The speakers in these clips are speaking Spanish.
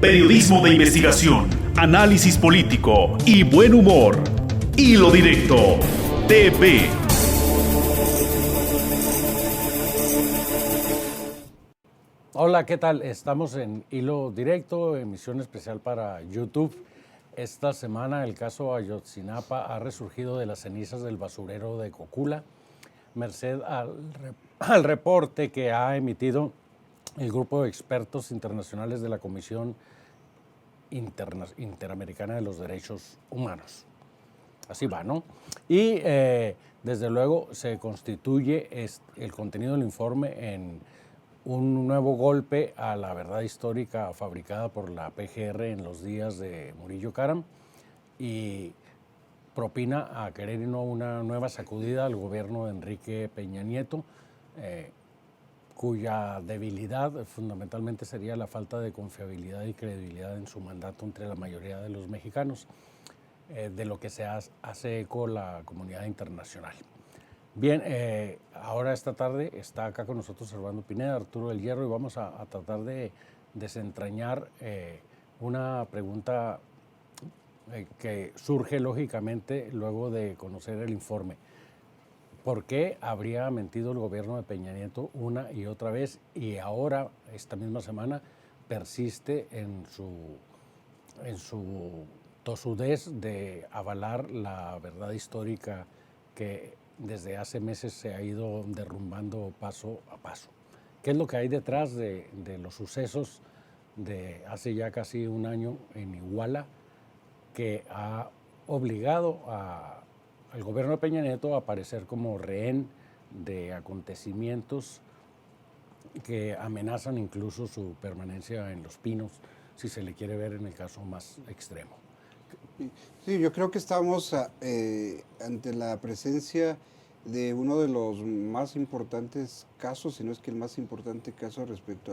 Periodismo de investigación, análisis político y buen humor. Hilo Directo TV. Hola, ¿qué tal? Estamos en Hilo Directo, emisión especial para YouTube. Esta semana el caso Ayotzinapa ha resurgido de las cenizas del basurero de Cocula, merced al reporte que ha emitido el grupo de expertos internacionales de la Comisión Interamericana de los Derechos Humanos. Así va, ¿no? Y desde luego se constituye el contenido del informe en un nuevo golpe a la verdad histórica fabricada por la PGR en los días de Murillo Karam y propina a querer una nueva sacudida al gobierno de Enrique Peña Nieto, cuya debilidad fundamentalmente sería la falta de confiabilidad y credibilidad en su mandato entre la mayoría de los mexicanos, de lo que se hace eco la comunidad internacional. Bien, ahora esta tarde está acá con nosotros Servando Pineda, Arturo del Hierro, y vamos a tratar de desentrañar una pregunta que surge lógicamente luego de conocer el informe. ¿Por qué habría mentido el gobierno de Peña Nieto una y otra vez y ahora, esta misma semana, persiste en su tosudez de avalar la verdad histórica que desde hace meses se ha ido derrumbando paso a paso? ¿Qué es lo que hay detrás de los sucesos de hace ya casi un año en Iguala que ha obligado al gobierno de Peña Nieto a aparecer como rehén de acontecimientos que amenazan incluso su permanencia en Los Pinos, si se le quiere ver en el caso más extremo? Sí, yo creo que estamos ante la presencia de uno de los más importantes casos, si no es que el más importante caso respecto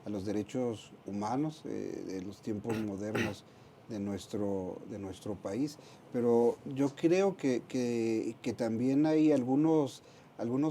a los derechos humanos de los tiempos modernos de nuestro país. Pero yo creo que también hay algunos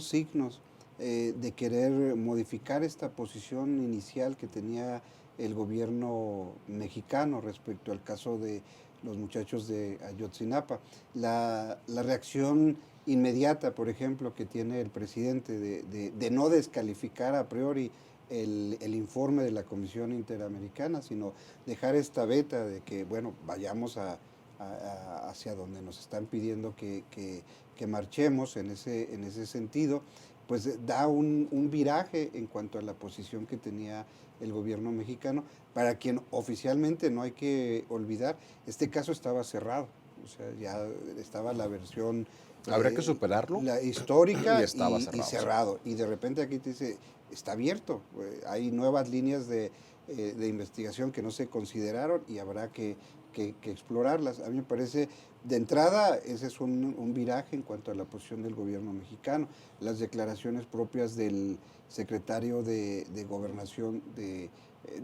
signos de querer modificar esta posición inicial que tenía el gobierno mexicano respecto al caso de los muchachos de Ayotzinapa. La reacción inmediata, por ejemplo, que tiene el presidente de no descalificar a priori el informe de la Comisión Interamericana, sino dejar esta veta de que, bueno, vayamos hacia donde nos están pidiendo que marchemos en ese sentido, pues da un viraje en cuanto a la posición que tenía el gobierno mexicano, para quien oficialmente, no hay que olvidar, este caso estaba cerrado, o sea, ya estaba la versión habría que superarlo, la histórica y estaba cerrado. Y cerrado, y de repente aquí te dice, está abierto, hay nuevas líneas de investigación que no se consideraron y habrá que explorarlas. A mí me parece, de entrada, ese es un viraje en cuanto a la posición del gobierno mexicano. Las declaraciones propias del secretario de Gobernación,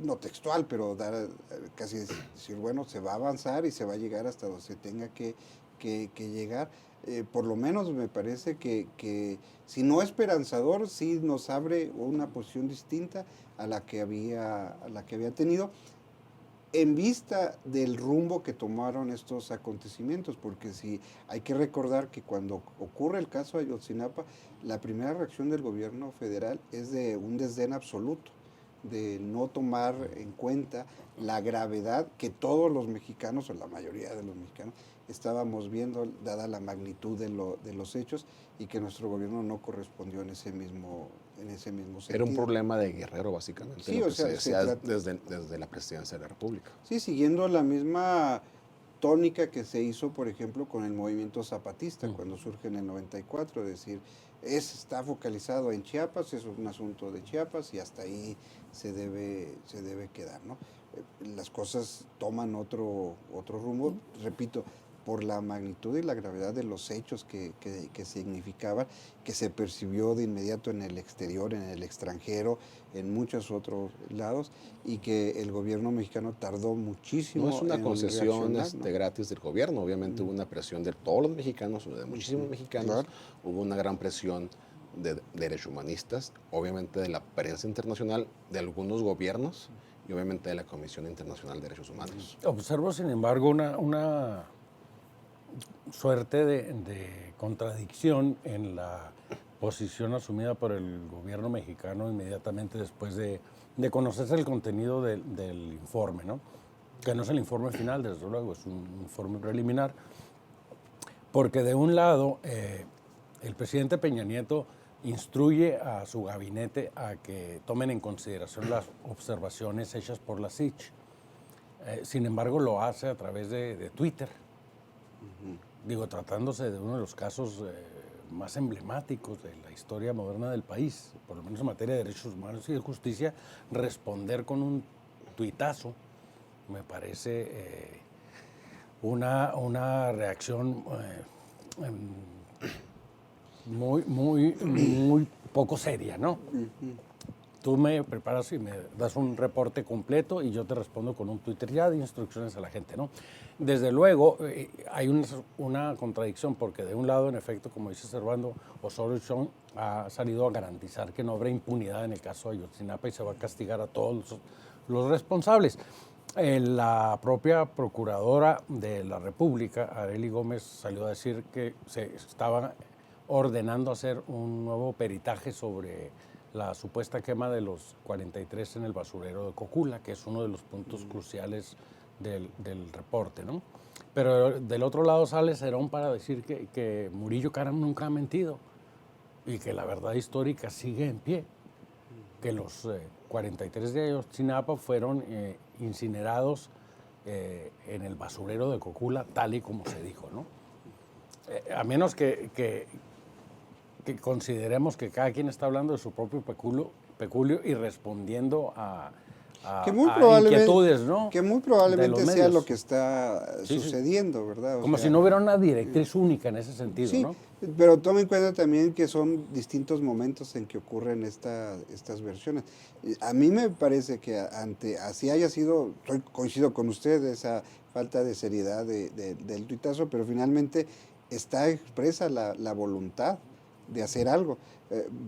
no textual, pero casi decir, bueno, se va a avanzar y se va a llegar hasta donde se tenga que llegar. Por lo menos me parece que si no esperanzador, sí nos abre una posición distinta a la que había tenido, en vista del rumbo que tomaron estos acontecimientos, porque sí, hay que recordar que cuando ocurre el caso de Ayotzinapa, la primera reacción del gobierno federal es de un desdén absoluto, de no tomar en cuenta la gravedad que todos los mexicanos, o la mayoría de los mexicanos, estábamos viendo, dada la magnitud de los hechos, y que nuestro gobierno no correspondió en ese mismo sentido. Era un problema de Guerrero, básicamente, sí, lo que o sea, se decía desde la presidencia de la República. Sí, siguiendo la misma tónica que se hizo, por ejemplo, con el movimiento zapatista, cuando surge en el 94, es decir, está focalizado en Chiapas, es un asunto de Chiapas y hasta ahí se debe quedar, ¿no? Las cosas toman otro rumbo, repito, por la magnitud y la gravedad de los hechos que significaban, que se percibió de inmediato en el exterior, en el extranjero, en muchos otros lados, y que el gobierno mexicano tardó muchísimo. No es una concesión ¿no? gratis del gobierno, obviamente hubo una presión de todos los mexicanos, de muchísimos mexicanos, claro. Hubo una gran presión de derechos humanistas, obviamente de la prensa internacional, de algunos gobiernos, y obviamente de la Comisión Internacional de Derechos Humanos. Observo, sin embargo, una suerte de contradicción en la posición asumida por el gobierno mexicano inmediatamente después de conocerse el contenido del informe, ¿no? Que no es el informe final, desde luego, es un informe preliminar, porque de un lado el presidente Peña Nieto instruye a su gabinete a que tomen en consideración las observaciones hechas por la CICH. Sin embargo, lo hace a través de Twitter. Digo, tratándose de uno de los casos más emblemáticos de la historia moderna del país, por lo menos en materia de derechos humanos y de justicia, responder con un tuitazo me parece una reacción muy poco seria, ¿no? Tú me preparas y me das un reporte completo y yo te respondo con un Twitter ya de instrucciones a la gente, ¿no? Desde luego hay una contradicción porque de un lado, en efecto, como dice Servando, Osorio Chong ha salido a garantizar que no habrá impunidad en el caso de Ayotzinapa y se va a castigar a todos los responsables. La propia Procuradora de la República, Arely Gómez, salió a decir que se estaban ordenando hacer un nuevo peritaje sobre la supuesta quema de los 43 en el basurero de Cocula, que es uno de los puntos cruciales del reporte, ¿no? Pero del otro lado sale Cerón para decir que Murillo Karam nunca ha mentido y que la verdad histórica sigue en pie, que los 43 de Ayotzinapa fueron incinerados en el basurero de Cocula, tal y como se dijo, ¿no? A menos que consideremos que cada quien está hablando de su propio peculio y respondiendo a inquietudes, ¿no? Que muy probablemente sea lo que está sucediendo, ¿verdad? Como si no hubiera una directriz única en ese sentido, sí, ¿no? Pero toma en cuenta también que son distintos momentos en que ocurren estas versiones. A mí me parece que así haya sido, coincido con usted, esa falta de seriedad del tuitazo, pero finalmente está expresa la voluntad de hacer algo.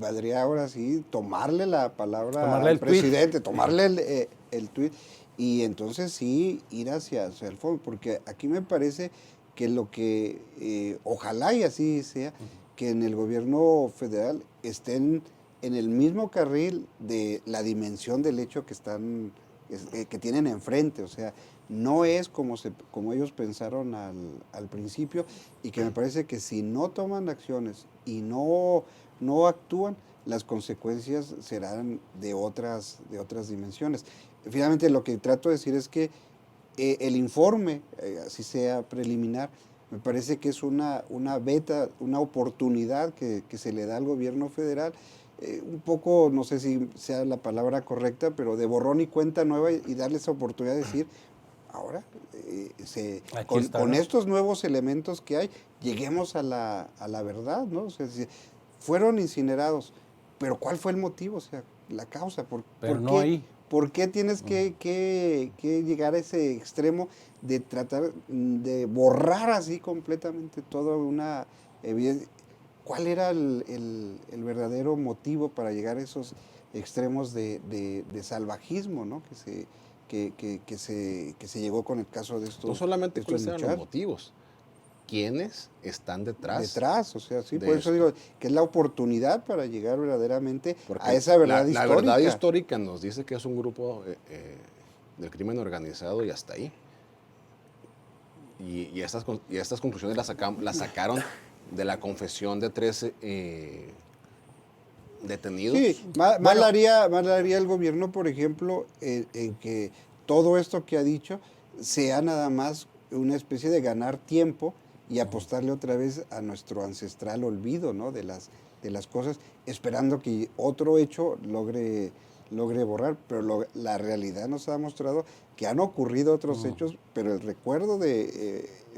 Valdría ahora sí tomarle la palabra al presidente, tomarle el tuit y entonces sí ir hacia el fondo, porque aquí me parece que lo que, ojalá y así sea, que en el gobierno federal estén en el mismo carril de la dimensión del hecho que tienen enfrente, o sea, no es como ellos pensaron al principio, y que me parece que si no toman acciones y no actúan, las consecuencias serán de otras dimensiones. Finalmente, lo que trato de decir es que el informe, así sea preliminar, me parece que es una beta, una oportunidad que se le da al gobierno federal, un poco, no sé si sea la palabra correcta, pero de borrón y cuenta nueva, y darle esa oportunidad de decir, ahora, con estos nuevos elementos que hay, lleguemos a la verdad, ¿no? O sea, fueron incinerados, pero ¿cuál fue el motivo? O sea, la causa. ¿Por qué tienes que llegar a ese extremo de tratar de borrar así completamente toda una evidencia? ¿Cuál era el verdadero motivo para llegar a esos extremos de salvajismo, ¿no? que se llegó con el caso de estos. No solamente cuáles eran los motivos, quiénes están detrás. O sea, sí, por eso digo que es la oportunidad para llegar verdaderamente a esa verdad histórica. La verdad histórica nos dice que es un grupo del crimen organizado y hasta ahí. Y estas conclusiones las sacaron de la confesión de 13 detenidos. Sí, mal haría el gobierno, por ejemplo, en que todo esto que ha dicho sea nada más una especie de ganar tiempo y apostarle otra vez a nuestro ancestral olvido, ¿no? de las cosas, esperando que otro hecho logre borrar, pero la realidad nos ha mostrado que han ocurrido otros hechos, pero el recuerdo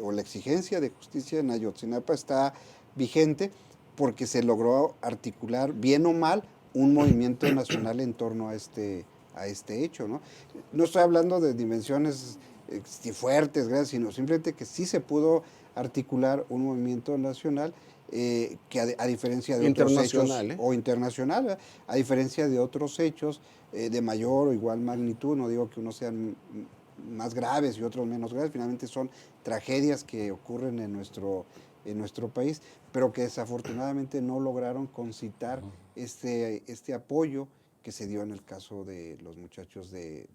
o la exigencia de justicia en Ayotzinapa está vigente, porque se logró articular, bien o mal, un movimiento nacional en torno a este hecho, ¿no? No estoy hablando de dimensiones fuertes, grandes, sino simplemente que sí se pudo articular un movimiento nacional que a diferencia de otros hechos, o internacional, ¿verdad? A diferencia de otros hechos de mayor o igual magnitud, no digo que unos sean más graves y otros menos graves, finalmente son tragedias que ocurren en nuestro país, pero que desafortunadamente no lograron concitar este apoyo que se dio en el caso de los muchachos de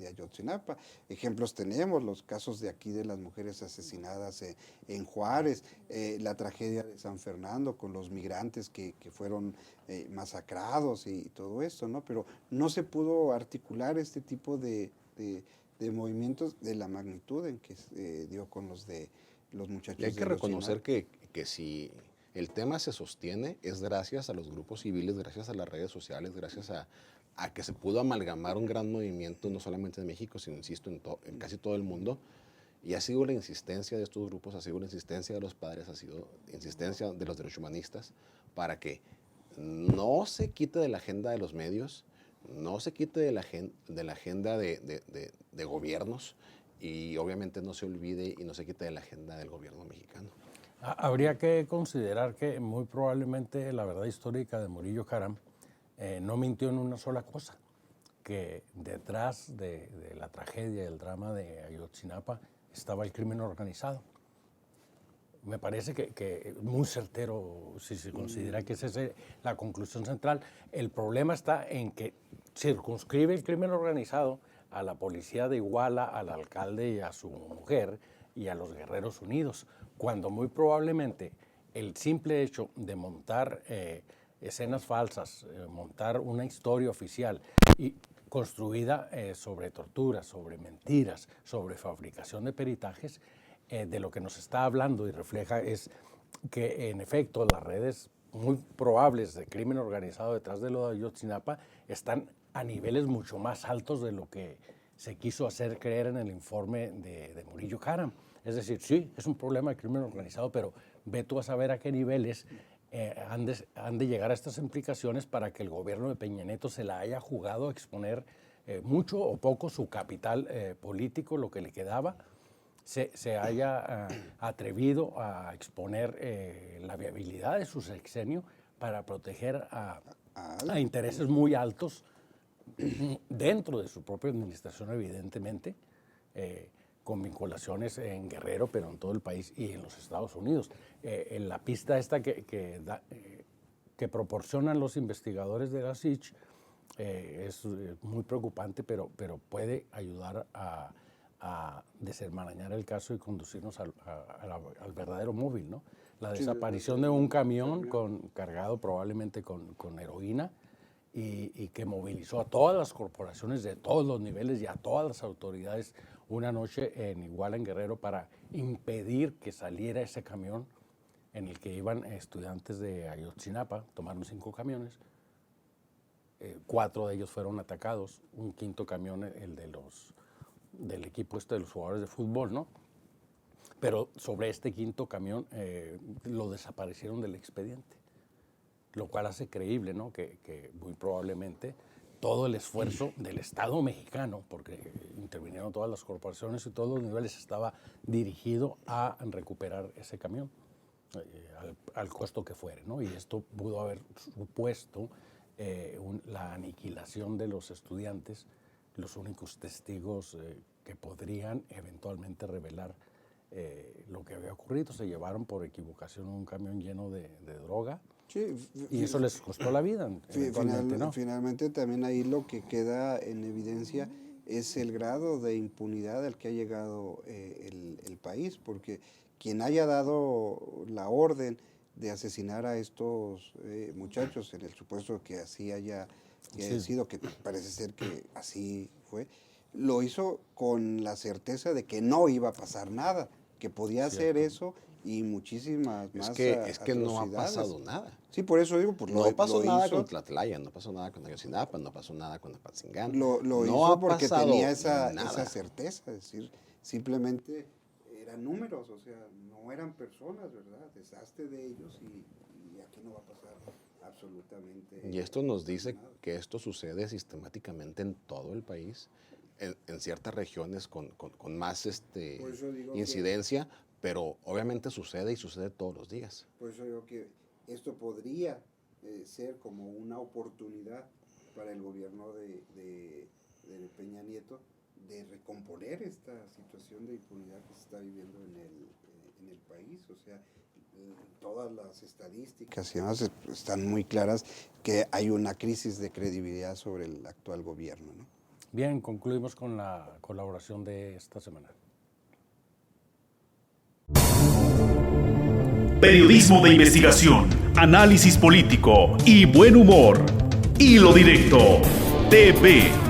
Ayotzinapa. Ejemplos tenemos, los casos de aquí de las mujeres asesinadas en Juárez, la tragedia de San Fernando con los migrantes que fueron masacrados y todo esto, ¿no? Pero no se pudo articular este tipo de movimientos de la magnitud en que se dio con los de los muchachos. Y hay que reconocer que si el tema se sostiene es gracias a los grupos civiles, gracias a las redes sociales, gracias a que se pudo amalgamar un gran movimiento, no solamente en México, sino, insisto, en casi todo el mundo. Y ha sido la insistencia de estos grupos, ha sido la insistencia de los padres, ha sido la insistencia de los derechohumanistas para que no se quite de la agenda de los medios, no se quite de la agenda de gobiernos y obviamente no se olvide y no se quite de la agenda del gobierno mexicano. Habría que considerar que muy probablemente la verdad histórica de Murillo Karam no mintió en una sola cosa, que detrás de la tragedia y el drama de Ayotzinapa estaba el crimen organizado. Me parece que muy certero si se considera que esa es la conclusión central. El problema está en que circunscribe el crimen organizado a la policía de Iguala, al alcalde y a su mujer y a los Guerreros Unidos, cuando muy probablemente el simple hecho de montar escenas falsas, montar una historia oficial y construida sobre torturas, sobre mentiras, sobre fabricación de peritajes, de lo que nos está hablando y refleja es que en efecto las redes muy probables de crimen organizado detrás de lo de Ayotzinapa están a niveles mucho más altos de lo que se quiso hacer creer en el informe de Murillo Karam. Es decir, sí, es un problema de crimen organizado, pero ve tú a saber a qué niveles han de llegar a estas implicaciones para que el gobierno de Peña Nieto se la haya jugado a exponer mucho o poco su capital político, lo que le quedaba, se haya atrevido a exponer la viabilidad de su sexenio para proteger a intereses muy altos dentro de su propia administración, evidentemente, con vinculaciones en Guerrero, pero en todo el país y en los Estados Unidos. En la pista esta que proporcionan los investigadores de la SICH es muy preocupante, pero puede ayudar a desenmarañar el caso y conducirnos al verdadero móvil, ¿no? La desaparición de un camión cargado probablemente con heroína y que movilizó a todas las corporaciones de todos los niveles y a todas las autoridades una noche en Iguala, en Guerrero, para impedir que saliera ese camión en el que iban estudiantes de Ayotzinapa. Tomaron 5 camiones, 4 de ellos fueron atacados, un quinto camión, el del equipo de los jugadores de fútbol, ¿no? Pero sobre este quinto camión lo desaparecieron del expediente, lo cual hace creíble, ¿no? que muy probablemente todo el esfuerzo del Estado mexicano, porque intervinieron todas las corporaciones y todos los niveles, estaba dirigido a recuperar ese camión, al costo que fuere, ¿no? Y esto pudo haber supuesto la aniquilación de los estudiantes, los únicos testigos que podrían eventualmente revelar lo que había ocurrido. Se llevaron por equivocación un camión lleno de droga. Sí, y eso les costó la vida. ¿No? Finalmente también ahí lo que queda en evidencia es el grado de impunidad al que ha llegado el país, porque quien haya dado la orden de asesinar a estos muchachos, en el supuesto que así haya sido, que parece ser que así fue, lo hizo con la certeza de que no iba a pasar nada, que podía hacer eso y muchísimas más es que no ha pasado nada. Sí, por eso digo, pues no pasó nada con Tlatlaya, no pasó nada con Ayotzinapa, no pasó nada con Apatzingán. Lo no hizo porque tenía esa certeza, es decir, simplemente eran números, o sea, no eran personas, ¿verdad? Deshazte de ellos y aquí no va a pasar absolutamente. Y esto nos dice que esto sucede sistemáticamente en todo el país, en ciertas regiones con más incidencia, pero obviamente sucede y sucede todos los días. Por eso digo que esto podría ser como una oportunidad para el gobierno de Peña Nieto de recomponer esta situación de impunidad que se está viviendo en el país. O sea, todas las estadísticas y demás están muy claras que hay una crisis de credibilidad sobre el actual gobierno, ¿no? Bien, concluimos con la colaboración de esta semana. Periodismo de investigación, análisis político y buen humor. Hilo Directo TV.